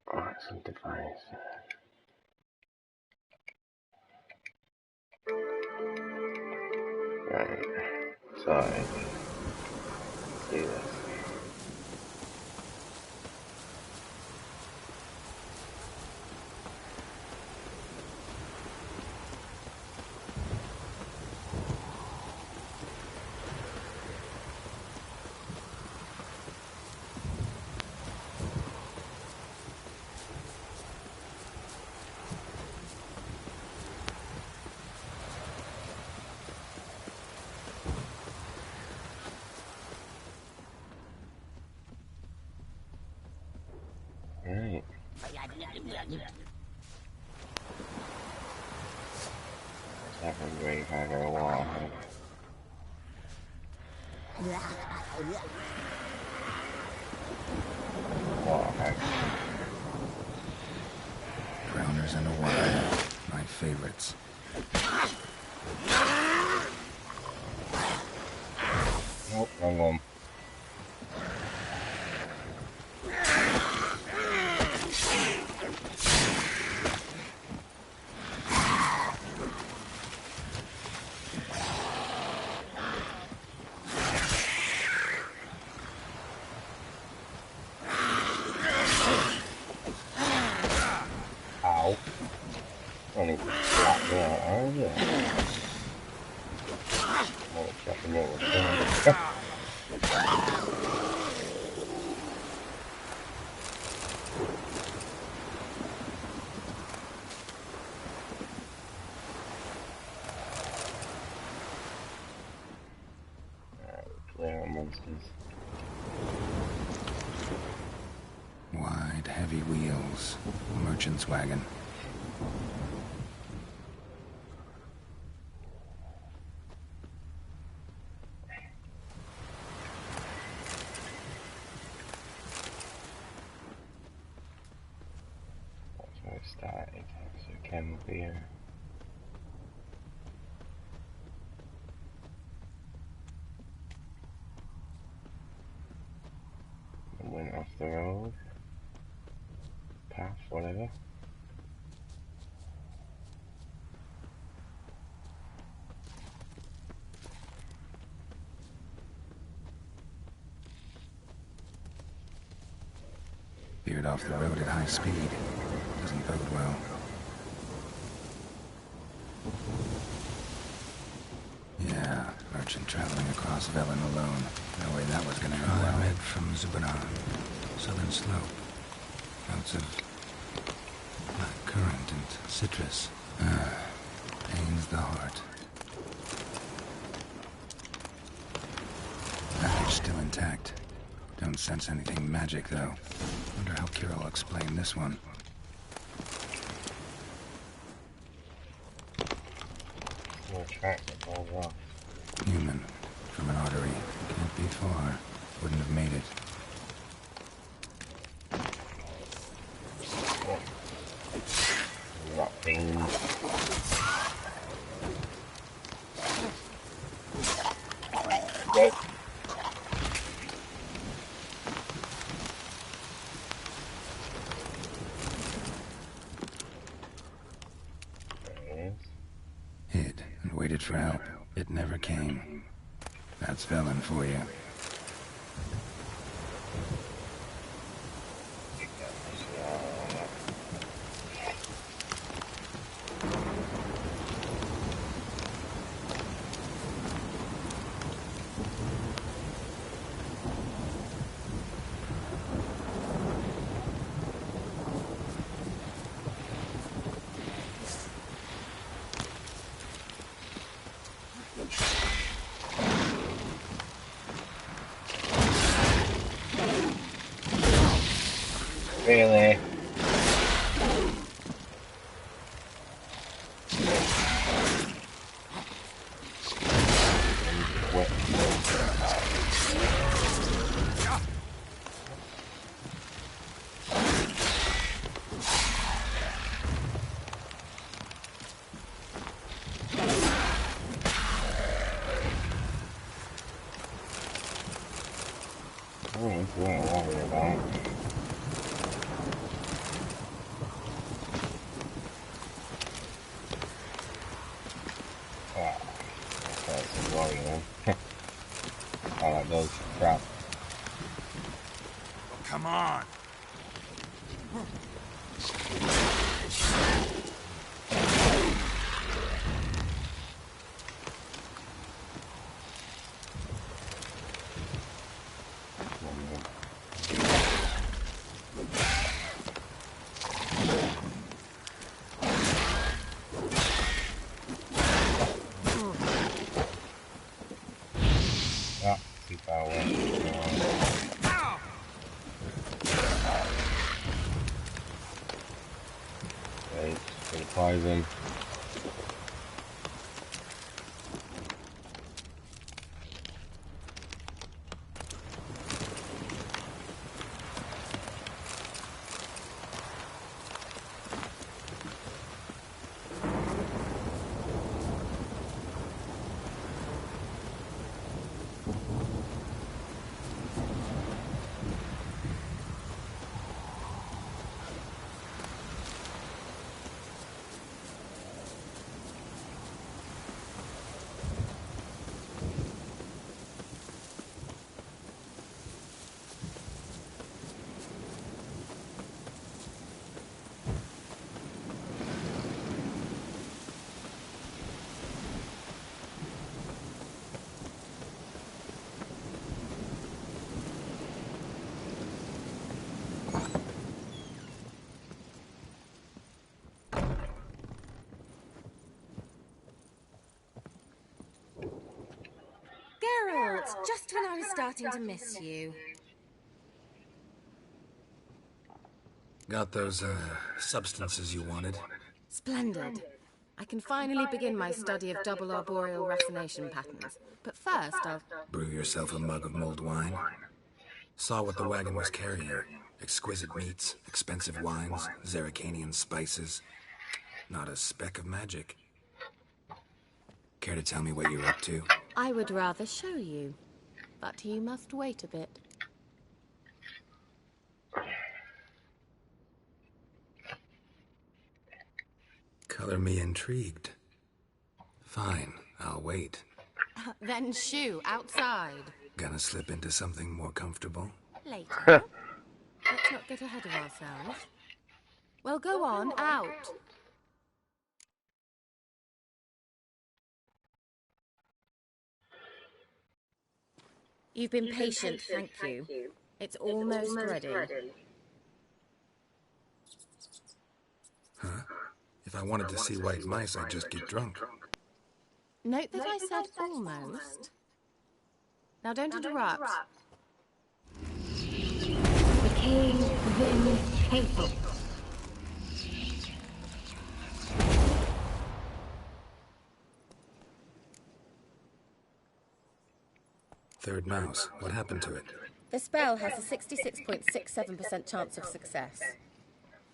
Alright, some device. Right. So let's do this. Right. Let's have a break over a wall. Drowners in the water, my favorites. Nope, wrong one. Only flat there, oh yeah. Oh, checking what was going on. Clear on monsters. Wide, heavy wheels. Merchant's wagon. That's where it started, so it came up here. And went off the road. Path, whatever. Veered off the road at high speed. Doesn't bode well. Yeah, merchant traveling across Velen alone. No way that was gonna go well. Head from Zubanan, southern slope. Notes of black currant and citrus. Pains the heart. Package still intact. Don't sense anything magic, though. Wonder how Kira will explain this one. No track that falls off. Human. From an artery. Can't be far. Wouldn't have made it. Rock beans. Right. Hid and waited for help. It never came. That's Velen for you. Really? Oh, that does. Crap. Oh, come on. Ah, too far away. Wait, surprise him. Just when I was starting to miss you. Got those, substances you wanted? Splendid. I can finally begin my study of double arboreal raffination patterns. But first, I'll... Brew yourself a mug of mulled wine? Saw what the wagon was carrying. Exquisite meats, expensive wines, Zerrikanian spices. Not a speck of magic. Care to tell me what you're up to? I would rather show you. But you must wait a bit. Color me intrigued. Fine, I'll wait. Then shoo, outside. Gonna slip into something more comfortable? Later. Let's not get ahead of ourselves. Well, go on, out. You've been patient, thank you. It's almost ready. Huh? If I wanted to see white mice, I'd just get drunk. Note that I said almost. Now don't interrupt. The cave within faithful. Third mouse. What happened to it? The spell has a 66.67% chance of success.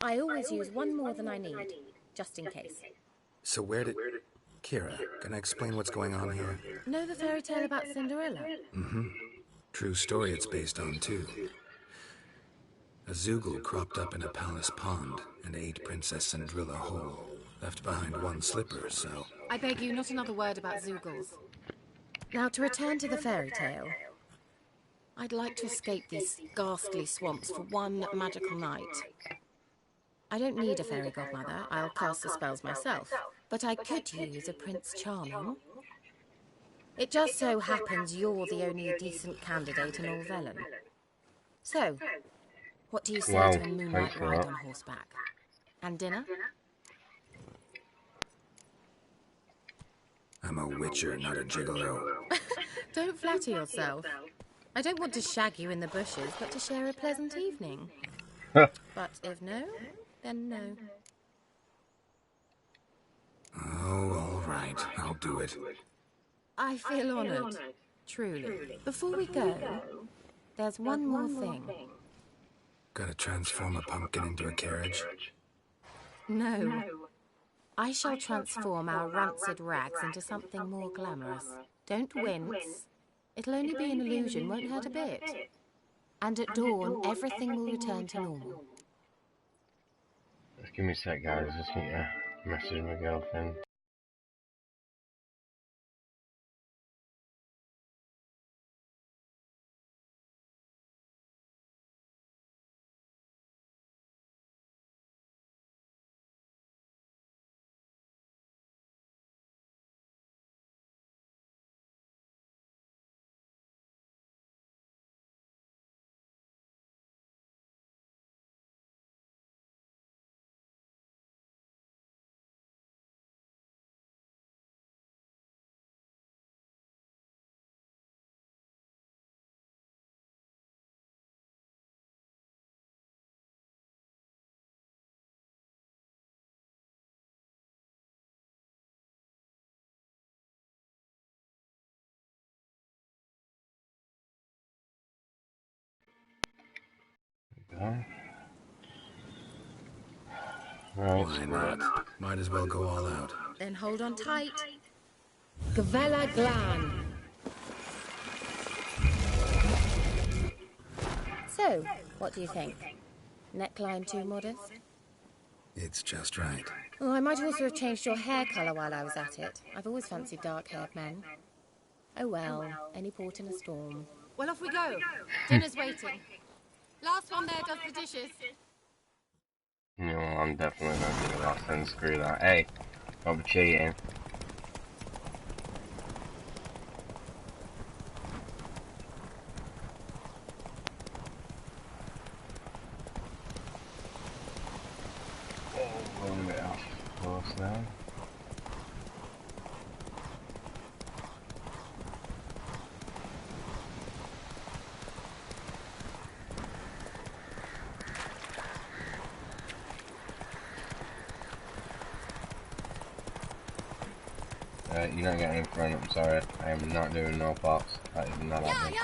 I always use one more than I need, just in case. So where did... Kira, can I explain what's going on here? Know the fairy tale about Cinderella? Mm-hmm. True story it's based on, too. A Zoogle cropped up in a palace pond and ate Princess Cinderella whole. Left behind one slipper, so... I beg you, not another word about Zoogles. Now, to return to the fairy tale, I'd like to escape these ghastly swamps for one magical night. I don't need a fairy godmother, I'll cast the spells myself, but I could use a Prince Charming. It just so happens you're the only decent candidate in all Velen. So, what do you say to a moonlight ride on horseback? And dinner? I'm a witcher, not a gigolo. Don't flatter yourself. I don't want to shag you in the bushes, but to share a pleasant evening. But if no, then no. Oh, all right. I'll do it. I feel honoured. Truly. Before we go, there's one more thing. Gotta transform a pumpkin into a carriage? No. I shall transform our rancid rags into something more glamorous. Don't wince. It'll only be an illusion, won't hurt a bit. And at dawn, everything will return to normal. Just give me a sec, guys. Just need to message my girlfriend. go. Right. Why not? Might as well go all out. Then hold on tight. Gavella Glan. So, what do you think? Neckline too modest? It's just right. Oh, I might also have changed your hair colour while I was at it. I've always fancied dark-haired men. Oh well, any port in a storm. Well, off we go. Dinner's waiting. Last one there does the dishes. No, I'm definitely not doing that then. Screw that. Hey, don't be cheating. Oh, a bit off course now. You're not getting in front, I'm sorry. I am not doing no pops. That is not happening.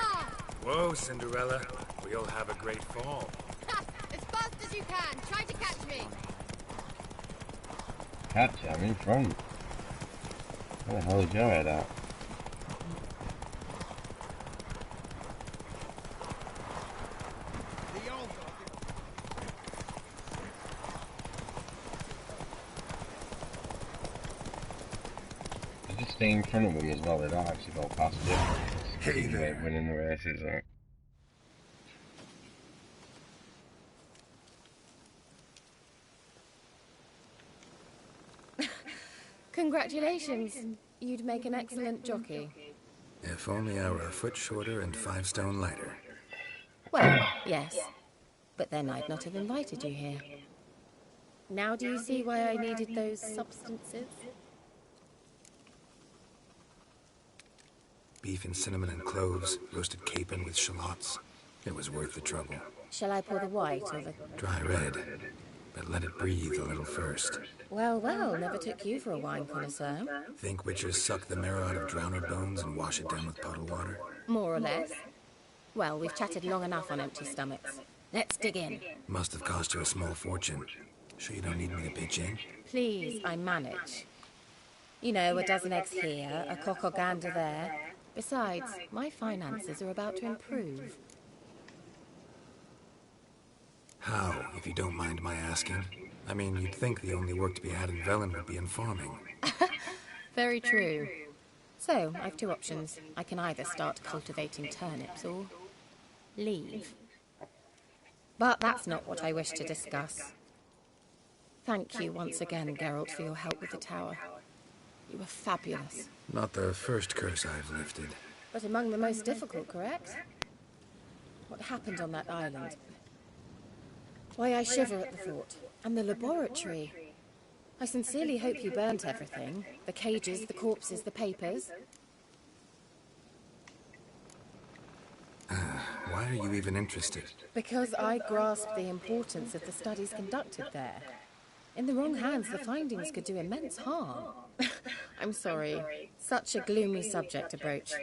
Whoa, Cinderella. We'll have a great fall. As fast as you can. Try to catch me. Catch it, I'm in front. Where the hell is your head at? You just stay in front of them as well, they don't actually go past you. Hey there. Winning the races, right? Congratulations. You'd make an excellent jockey. If only I were a foot shorter and 5 stone lighter. Well, yes. But then I'd not have invited you here. Now do you see why I needed those substances? Beef and cinnamon and cloves, roasted capon with shallots. It was worth the trouble. Shall I pour the white or the... Dry red, but let it breathe a little first. Well, never took you for a wine connoisseur. Think witchers suck the marrow out of drowner bones and wash it down with puddle water? More or less. Well, we've chatted long enough on empty stomachs. Let's dig in. Must have cost you a small fortune. Sure you don't need me to pitch in? Please, I manage. You know, a dozen eggs here, a cock or gander there. Besides, my finances are about to improve. How, if you don't mind my asking? I mean, you'd think the only work to be had in Velen would be in farming. Very true. So, I've two options. I can either start cultivating turnips or leave. But that's not what I wish to discuss. Thank you once again, Geralt, for your help with the tower. You were fabulous. Not the first curse I've lifted. But among the most difficult, correct? What happened on that island? Why, I shiver at the thought. And the laboratory. I sincerely hope you burnt everything. The cages, the corpses, the papers. Why are you even interested? Because I grasped the importance of the studies conducted there. In the wrong hands, the findings could do immense harm. I'm sorry. Such a gloomy subject to broach.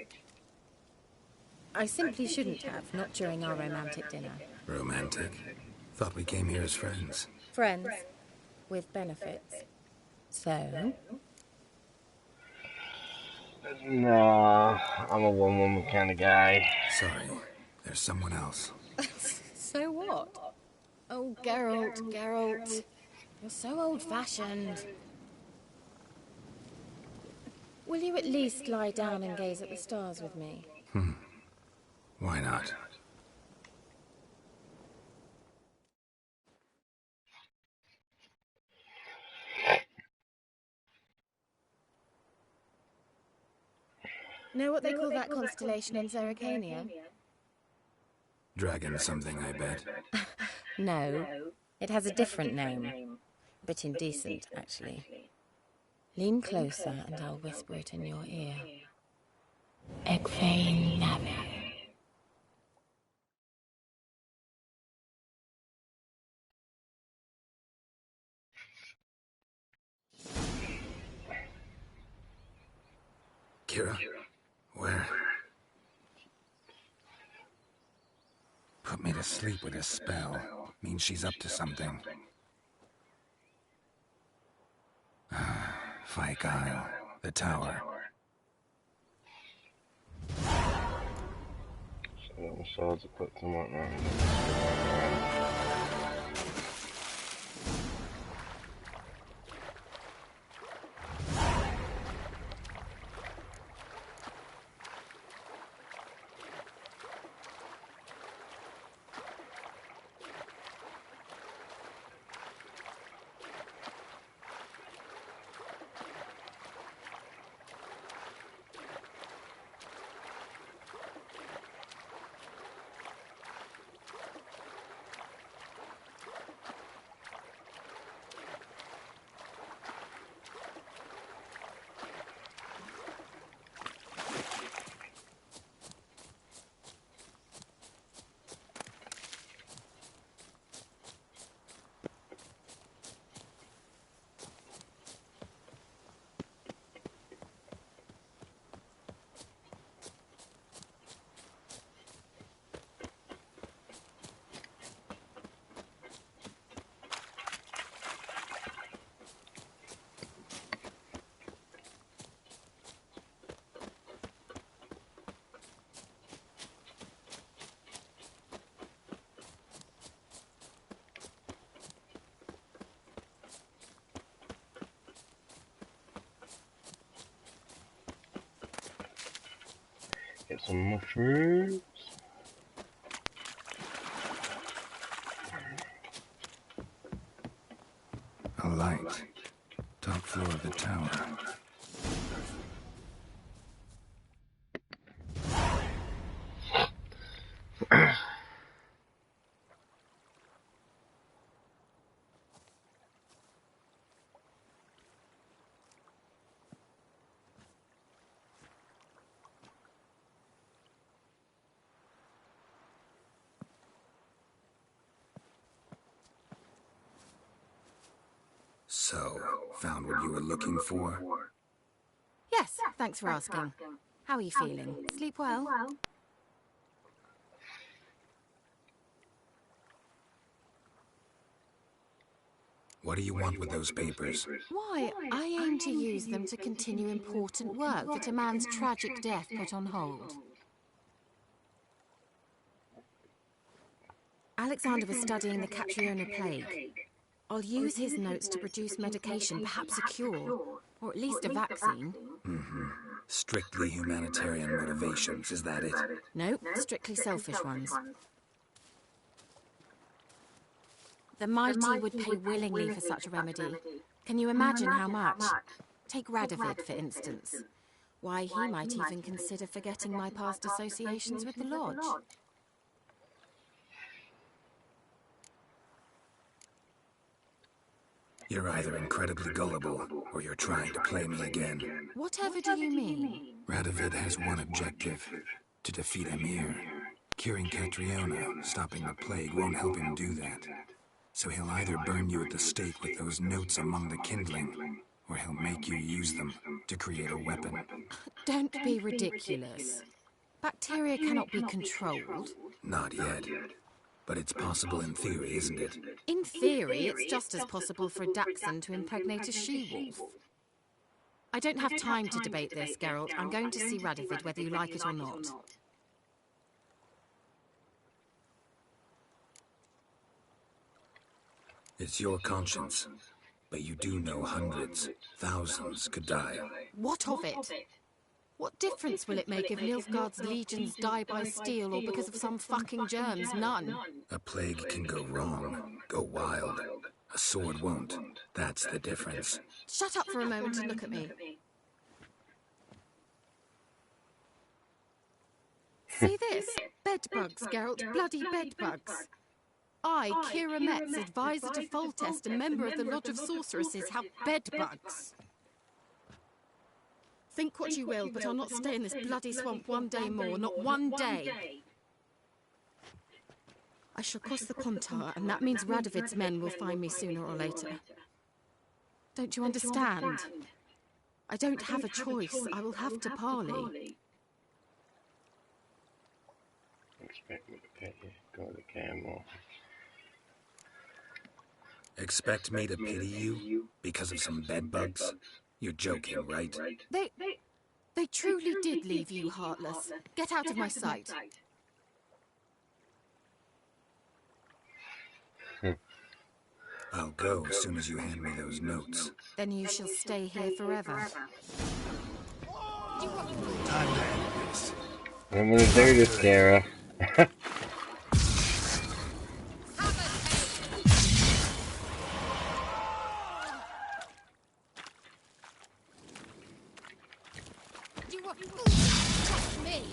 I simply shouldn't have, not during our romantic dinner. Romantic? Thought we came here as friends. Friends. With benefits. So? No, I'm a one-woman kind of guy. Sorry, there's someone else. So what? Oh, Geralt. You're so old-fashioned. Will you at least lie down and gaze at the stars with me? Why not? Know what they call that constellation in Zerrikania? Dragon something, I bet. No. It has a different name. A bit indecent, actually. Lean closer and I'll whisper it in your ear. Egfain Nave. Kira? Where? Put me to sleep with a spell. means she's up to something. Fyke Isle, the tower. So the swords equipped and whatnot. Get some mushrooms. A light. Top floor of the tower. So, found what you were looking for? Yes, thanks for asking. How are you feeling? Sleep well? What do you want with those papers? Why, I aim to use them to continue important work that a man's tragic death put on hold. Alexander was studying the Catriona plague. I'll use his notes to produce medication, perhaps a cure, or at least a vaccine. Strictly humanitarian motivations, is that it? No, strictly selfish ones. The mighty would pay willingly for such a remedy. Can you imagine how much? Take Radovid, for instance. Why, he might even consider forgetting my past associations with the Lodge. You're either incredibly gullible, or you're trying to play me again. Whatever do you mean? Radovid has one objective: to defeat Emir. Curing Catriona, stopping the plague, won't help him do that. So he'll either burn you at the stake with those notes among the kindling, or he'll make you use them to create a weapon. Don't be ridiculous. Bacteria cannot be controlled. Not yet. But it's possible in theory, isn't it? In theory, it's just as possible for a dachshund to impregnate a she-wolf. I don't have time to debate this, Geralt. I'm going to see Radovid whether you like it or not. It's your conscience. But you do know hundreds, thousands could die. What of it? What difference will it make if Nilfgaard's legions die by steel or because of some fucking germs? None. A plague can go wrong, go wild. A sword won't. That's the difference. Shut up for a moment and look at me. See this? Bedbugs, Geralt. Bloody bedbugs. I, Kira Metz, advisor to Foltest, a member of the Lodge of Sorceresses, have bedbugs. Think what you will, but I'll not stay in this bloody swamp one day more, not one day. I shall cross the Pontar, and that means Radovid's men will find me sooner or later. Don't you understand? I don't have a choice. I will have to parley. Expect me to pet you. Go to the camera. Expect me to pity you because of some bedbugs? You're joking, right? They truly did leave you heartless. Get out of my sight. I'll go as soon as you hand me those notes. Then you shall stay here forever. Time to end this. I'm gonna do this, Kara. You want to touch me?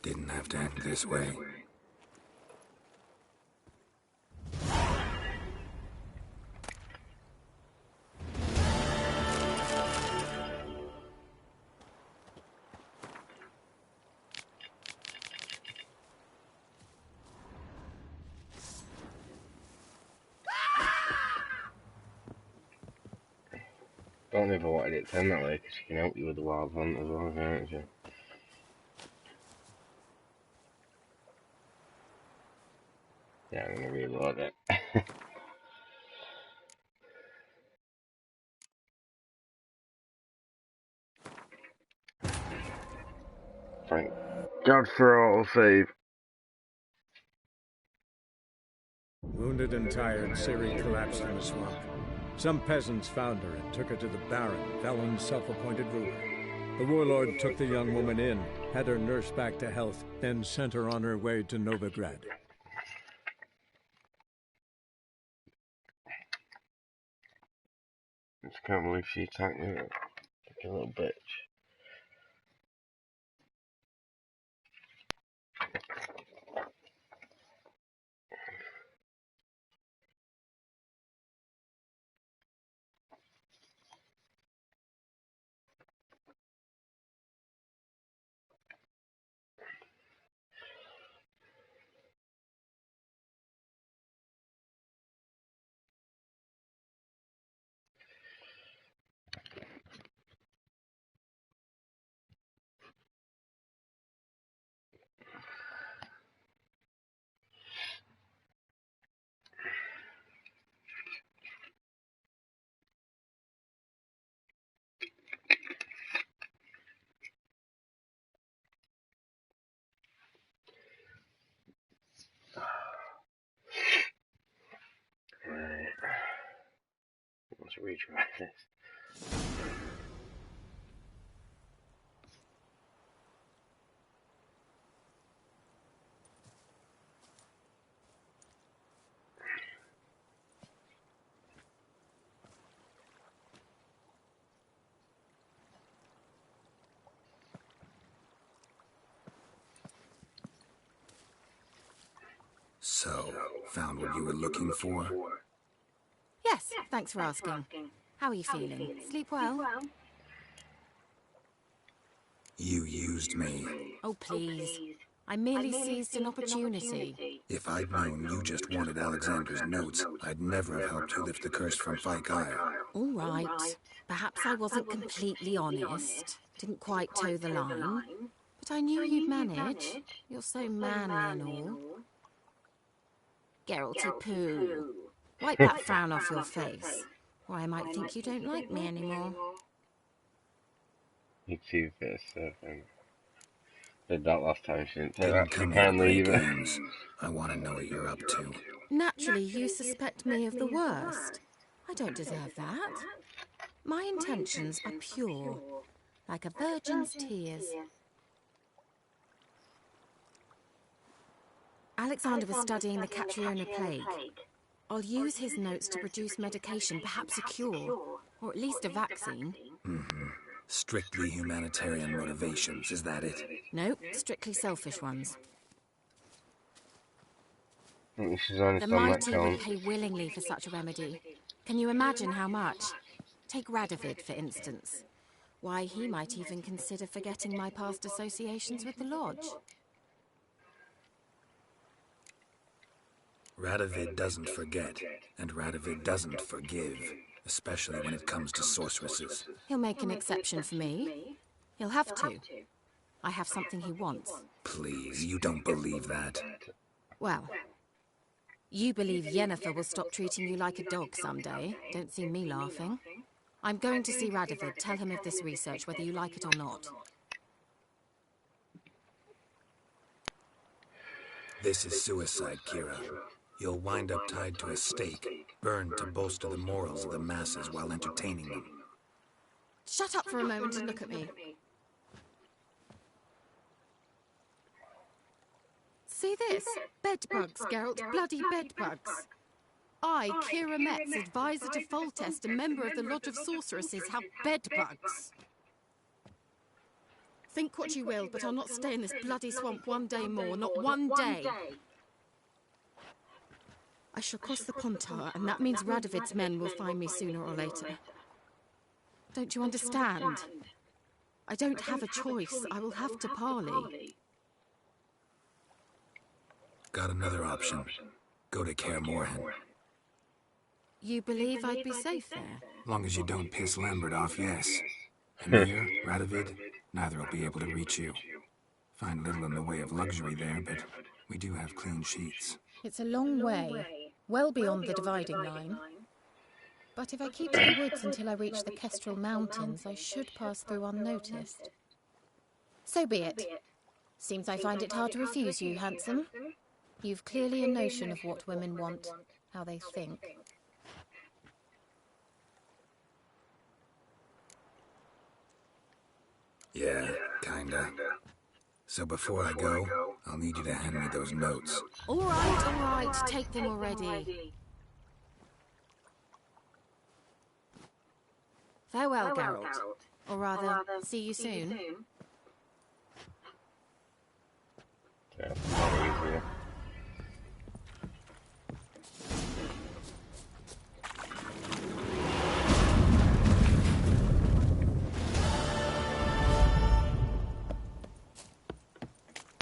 Didn't have to end this way. Don't ever wanted it to end that way, because she can help you with the wild hunt as well, can't she? Yeah, I'm gonna reload it. Thank God for autosave. Wounded and tired, Siri collapsed in the swamp. Some peasants found her and took her to the Baron, Velen's self-appointed ruler. The warlord took the young woman in, had her nursed back to health, then sent her on her way to Novigrad. I just can't believe she attacked me like a little bitch. Right. Let's retry this. So, found what you were looking for? Yes, thanks for asking. How are you feeling? Sleep well? You used me. Oh, please. I merely seized an opportunity. If I'd known you just wanted Alexander's notes, I'd never have helped you lift the curse from Fyke Isle. All right. Perhaps I wasn't completely honest. Didn't quite toe the line. But I knew you'd manage. You're so manly and all. Geralty poo. Wipe that frown off your face, or I might think you don't like me anymore. You two-faced serpent. Did that last time, she didn't take Didn't that come here to kindly play either. games. I want to know what you're up to. Naturally, you suspect me of the worst. I don't deserve that. My intentions are pure, like a virgin's tears. Alexander was studying the Catriona plague. I'll use his notes to produce medication, perhaps a cure, or at least a vaccine. Mm-hmm. Strictly humanitarian motivations, is that it? Nope, strictly selfish ones. She's honest The on that mighty would count. pay willingly for such a remedy. Can you imagine how much? Take Radovid, for instance. Why, he might even consider forgetting my past associations with the Lodge. Radovid doesn't forget, and Radovid doesn't forgive, especially when it comes to sorceresses. He'll make an exception for me. He'll have to. I have something he wants. Please, you don't believe that. Well, you believe Yennefer will stop treating you like a dog someday. Don't see me laughing. I'm going to see Radovid, tell him of this research, whether you like it or not. This is suicide, Kira. You'll wind up tied to a stake, burned to bolster the morals of the masses while entertaining them. Shut up for a moment and look at me. See this? Bedbugs, Geralt. Bloody bedbugs. I, Kira Metz, advisor to Foltest and member of the Lodge of Sorceresses, have bedbugs. Think what you will, but I'll not stay in this bloody swamp one day more. Not one day. I shall cross the Pontar, and that means Radovid's men will find me sooner or later. Don't you understand? I don't have a choice. I will have to parley. Got another option. Go to Kaer Morhen. You believe I'd be safe there? Long as you don't piss Lambert off, yes. Emir, Radovid, neither will be able to reach you. Find little in the way of luxury there, but we do have clean sheets. It's a long way, well beyond the dividing line. But if I keep to the woods until I reach the Kestrel Mountains, I should pass through unnoticed. So be it. Seems I find it hard to refuse you, handsome. You've clearly a notion of what women want, how they think. Yeah, kinda. So before I go, I'll need you to hand me those notes. All right, take them already. Farewell, Geralt. Or rather, see you soon. Yeah, not easier.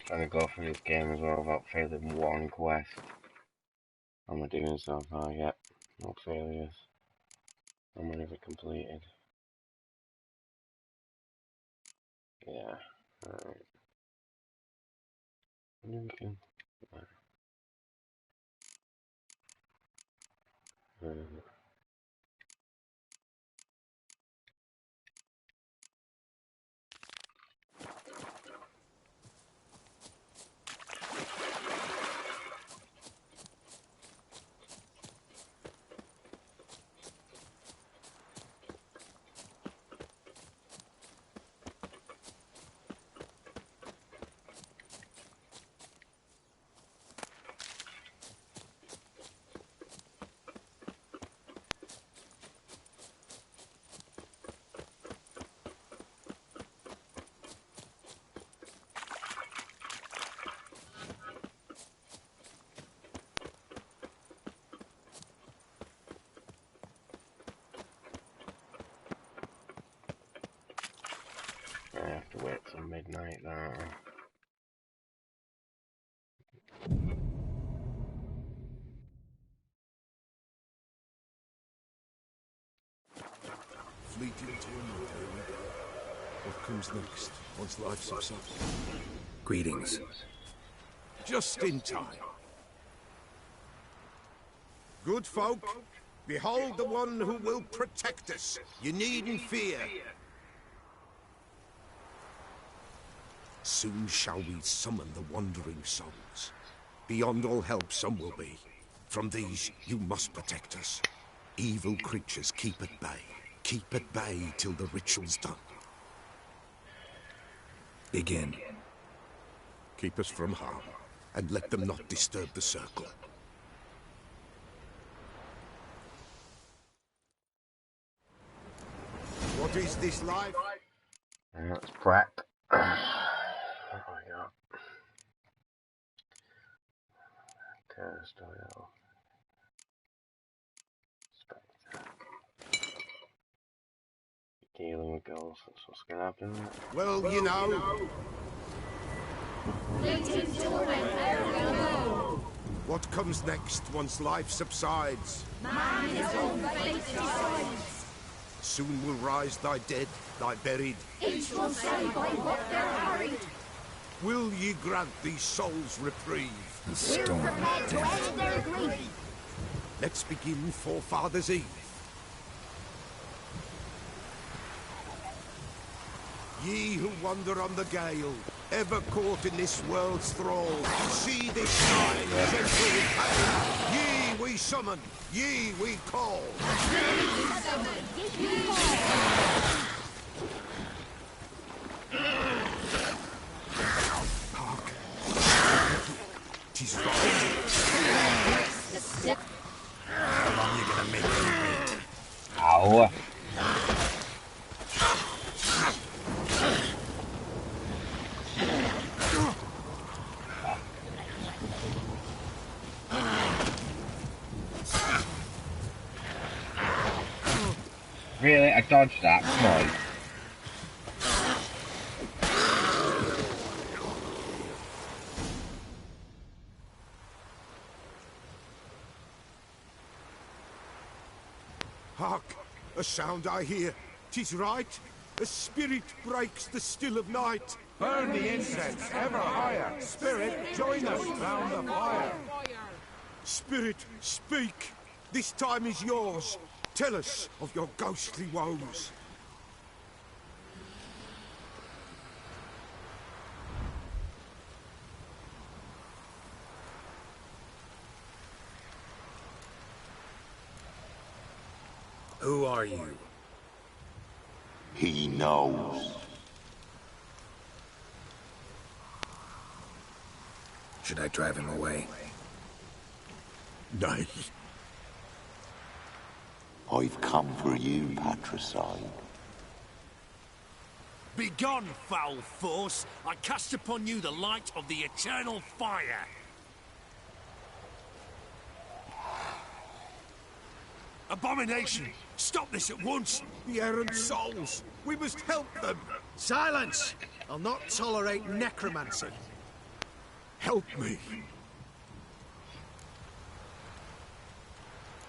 Trying to go through this game as well without failing one quest. How am I doing so far? Yep, no failures. How many have I completed? Yeah, alright. Wonder if we can... I have to wait till midnight now. Fleet into a here we go. What comes next, once life subsides? Greetings. Just in time. Good folk, behold the one who will protect us. You needn't fear. Soon shall we summon the wandering souls. Beyond all help some will be. From these you must protect us. Evil creatures keep at bay. Keep at bay till the ritual's done. Begin. Keep us from harm, and let them not disturb the circle. What is this life? Let's prep. Oh my god. Cursed oil. Dealing with ghosts, that's what's gonna happen. Well, you know. What comes next once life subsides? Man his own fate decides. Soon will rise thy dead, thy buried. Each will say by what they're harried. Will ye grant these souls reprieve? The storm Prepared to death. end their grief. Let's begin Forefathers' Eve. Ye who wander on the gale, ever caught in this world's thrall, see this night, gentle pale. Ye we summon, ye we call. Hark. 'Tis right. How long you gonna make me wait? Ow. Really? I dodged that? Come on. Hark! A sound I hear. 'Tis right. A spirit breaks the still of night. Burn the incense ever higher. Spirit, join us round the fire. Spirit, speak. This time is yours. Tell us of your ghostly woes. Who are you? He knows. Should I drive him away? Nay. I've come for you, patricide. Begone, foul force! I cast upon you the light of the eternal fire! Abomination! Stop this at once! The errant souls. We must help them. Silence! I'll not tolerate necromancy. Help me.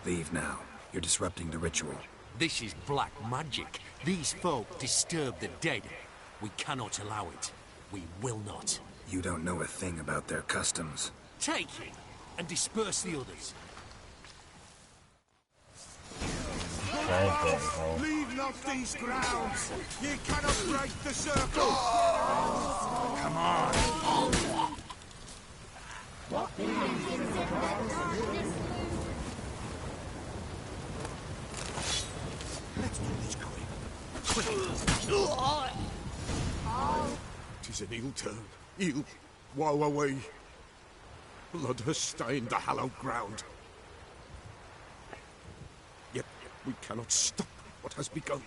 Leave now. You're disrupting the ritual. This is black magic. These folk disturb the dead. We cannot allow it. We will not. You don't know a thing about their customs. Take him and disperse the others. Leave not these grounds. Ye cannot break the circle. Come on! Let's do this quick. Tis an ill turn. Ill. Woe away. Blood has stained the hallowed ground. Yet we cannot stop what has begun.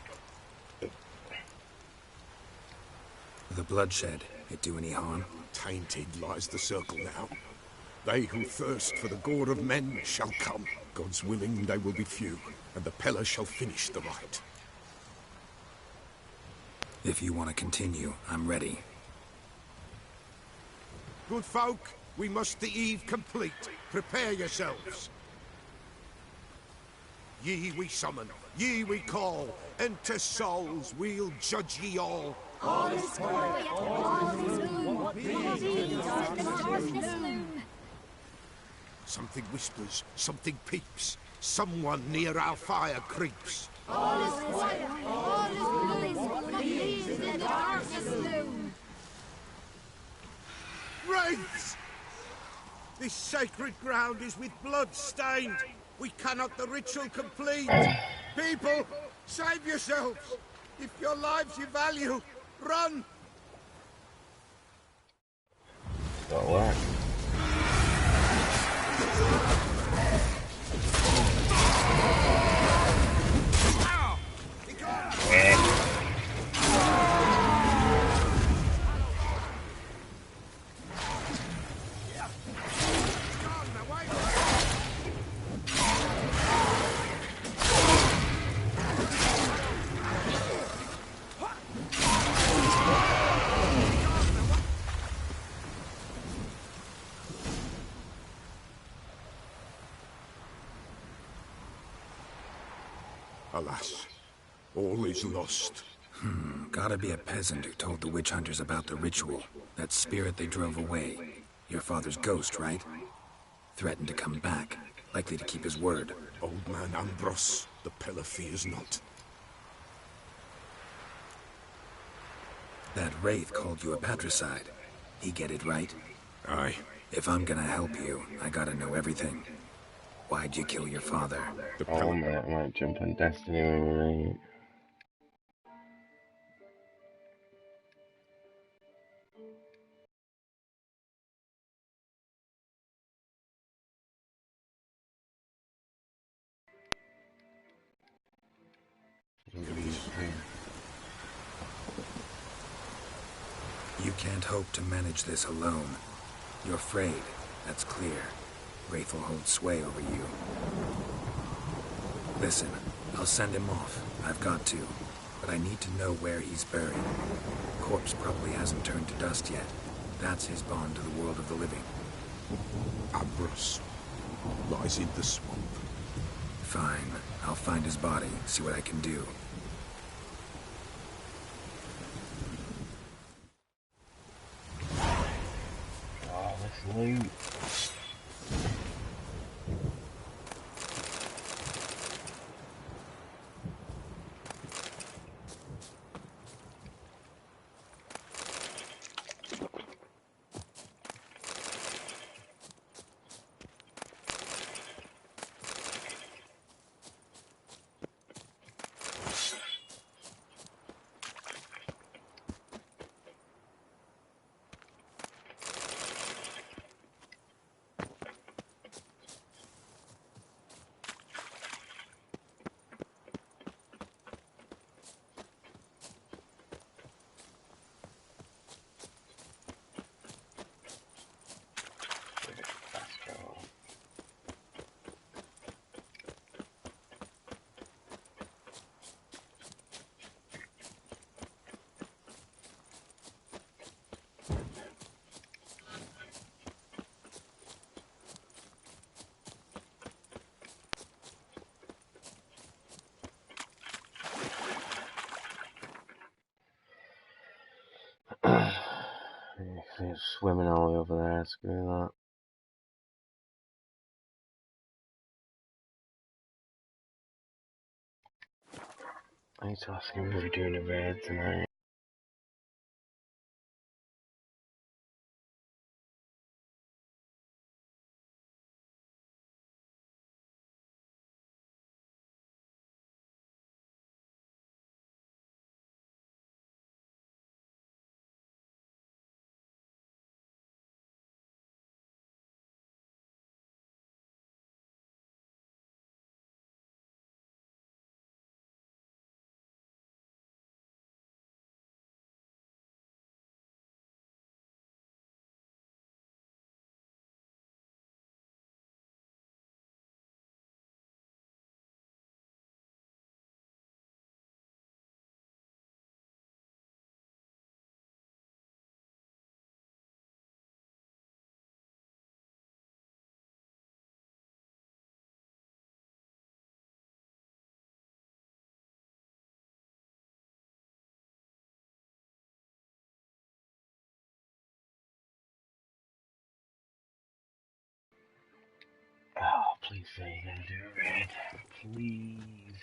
The bloodshed, it do any harm? Tainted lies the circle now. They who thirst for the gore of men shall come. God's willing, they will be few, and the Peller shall finish the rite. If you want to continue, I'm ready. Good folk, we must the eve complete. Prepare yourselves. Ye we summon, ye we call. Enter souls, we'll judge ye all. All is quiet, all is gloom. What deeds are in the darkness loom? Something whispers, something peeps. Someone near our fire creeps. All is quiet, all is gloom. What deeds in the darkness loom? Wraiths! This sacred ground is with blood stained. We cannot the ritual complete. People, save yourselves. If your lives you value, run. Got what? Alas, all is lost. Gotta be a peasant who told the witch hunters about the ritual. That spirit they drove away. Your father's ghost, right? Threatened to come back. Likely to keep his word. Old man Ambros, the pillar fears not. That wraith called you a patricide. He get it right? Aye. If I'm gonna help you, I gotta know everything. Why'd you kill your father? Oh man, I might jump on Destiny with me. You can't hope to manage this alone. You're afraid, that's clear. Wraith will hold sway over you. Listen, I'll send him off. I've got to. But I need to know where he's buried. Corpse probably hasn't turned to dust yet. That's his bond to the world of the living. Ambros lies in the swamp. Fine. I'll find his body, see what I can do. Oh, this loot. He's swimming all the way over there, screw that. I need to ask him if we're doing a raid tonight. Oh, please say you're gonna do a raid. Please.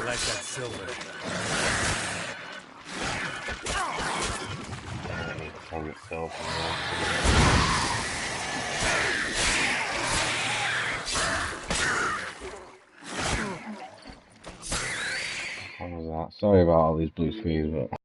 Like that silver. I need to find itself. What was that? Sorry about all these blue screens, but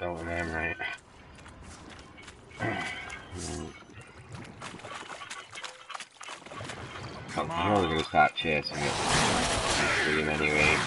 going in, right? Come I know they're on. gonna start chasing it. I see him anyway.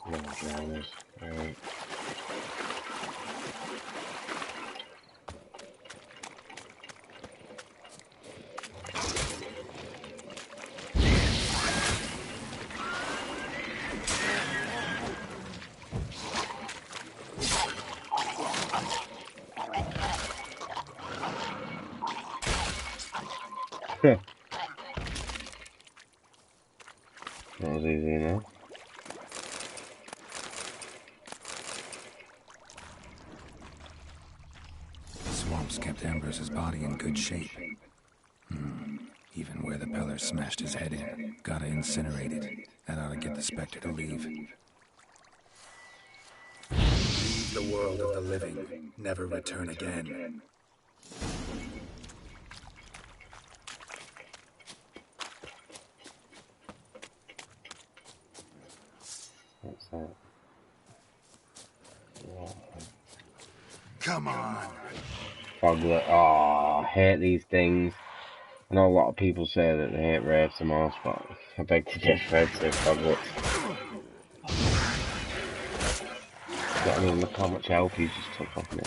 No dramas. Alright. That was easy enough. The swamps kept Ambrose's body in good shape. Even where the Peller smashed his head in. Gotta incinerate it. That ought to get the Spectre to leave. Leave the world of the living. Never return again. What's that? Yeah. Come on! Foglet. Oh, I hate these things. I know a lot of people say that they hate Wraiths the most, but I beg to differ. I'd say Foglets. I mean, look how much health he just took off me.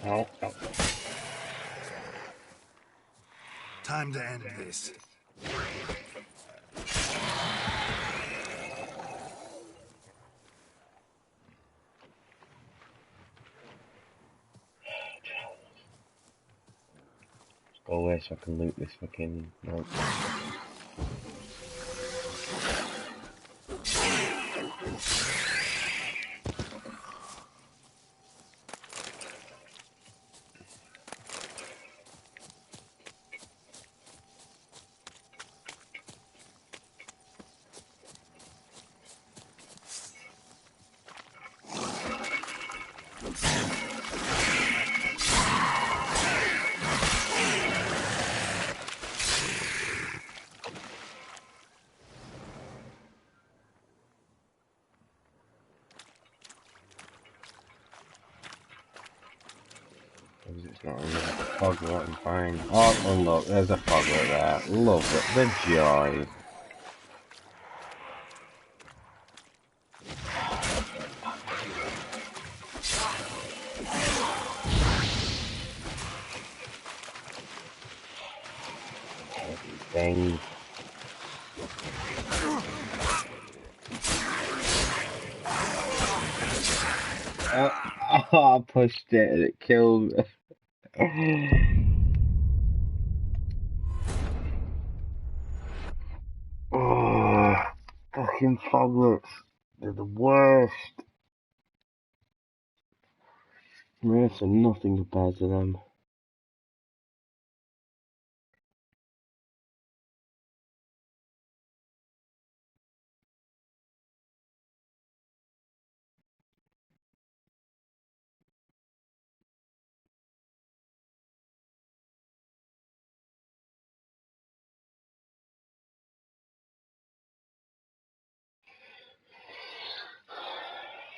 Oh. Time to end this. Go away so I can loot this fucking... Nope. It's not really a foglet, I'm fine. Oh, look, there's a foglet there. Love it, the joy. Thing. I pushed it and it killed me. Oh, fucking foglets. They're the worst. Wraiths are nothing compared to them.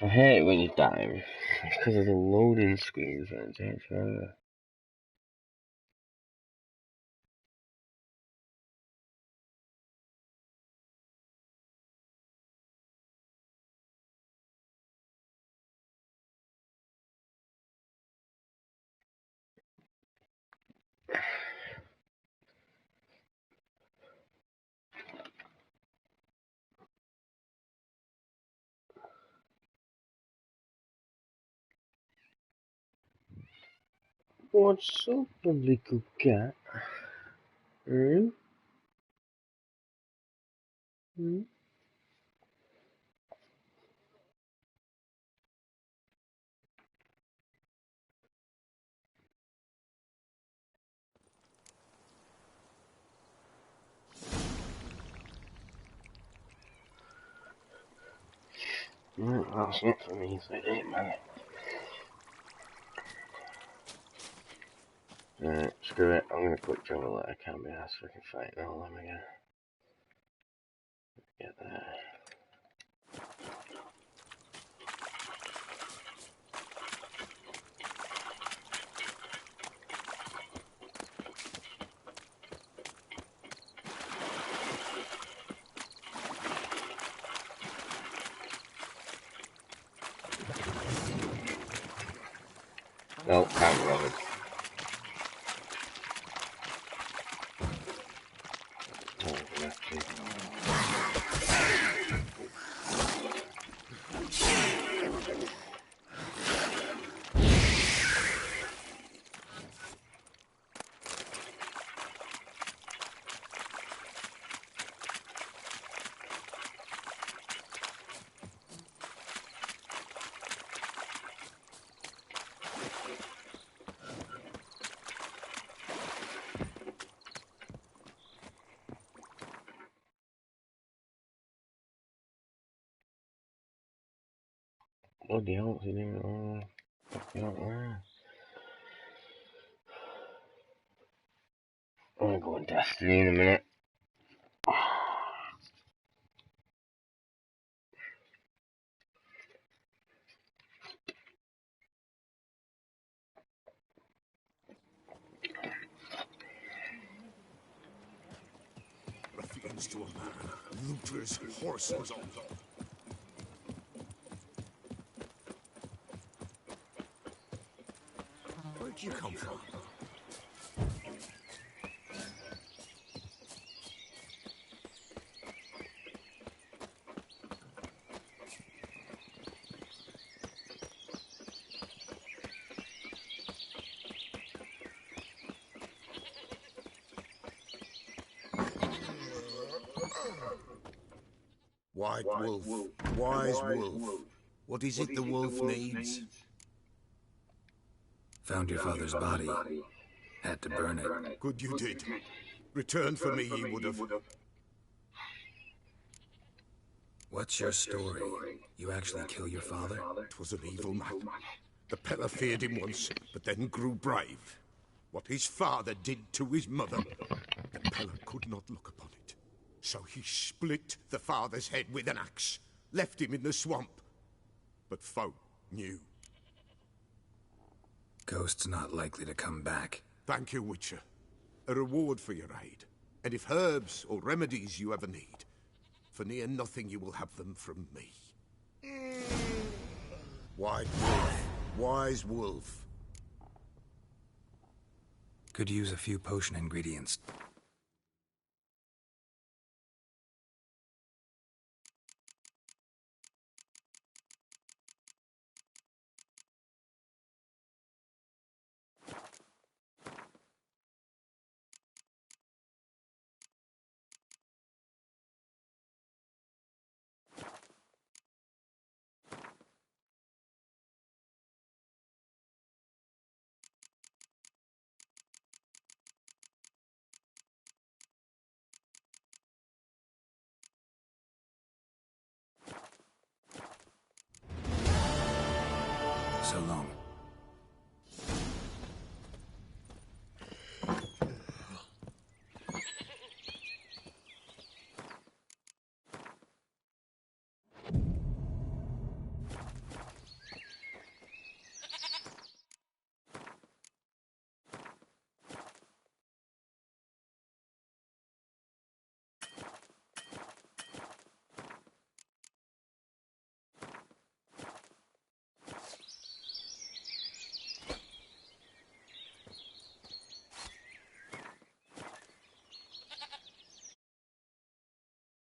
I hate it when you die. It's because of the loading screens that takes forever. What's up, little cat? Hmm? Hmm? Right, that's not for me, so it ain't man. Alright, screw it. I'm gonna quick travel that I can't be asked fucking fighting all of them again. Get there. No, can't be bothered. Oh, actually. Bloody hell, what's he doing? Oh, fucking out there. I'm gonna go on Destiny in a minute. Ruffians to a man, looters, horse and all. Where'd you come from? White wolf, wise wolf. What is it the wolf needs? Found your father's body. Had to burn it. Good you did. Return for me ye would have. What's your story? You actually kill your father? It was an evil man. The Pella feared him once, but then grew brave. What his father did to his mother, the Pella could not look upon it. So he split the father's head with an axe, left him in the swamp. But folk knew. Ghost's not likely to come back. Thank you, Witcher. A reward for your aid. And if herbs or remedies you ever need, for near nothing you will have them from me. White wolf, wise wolf. Could use a few potion ingredients. So long.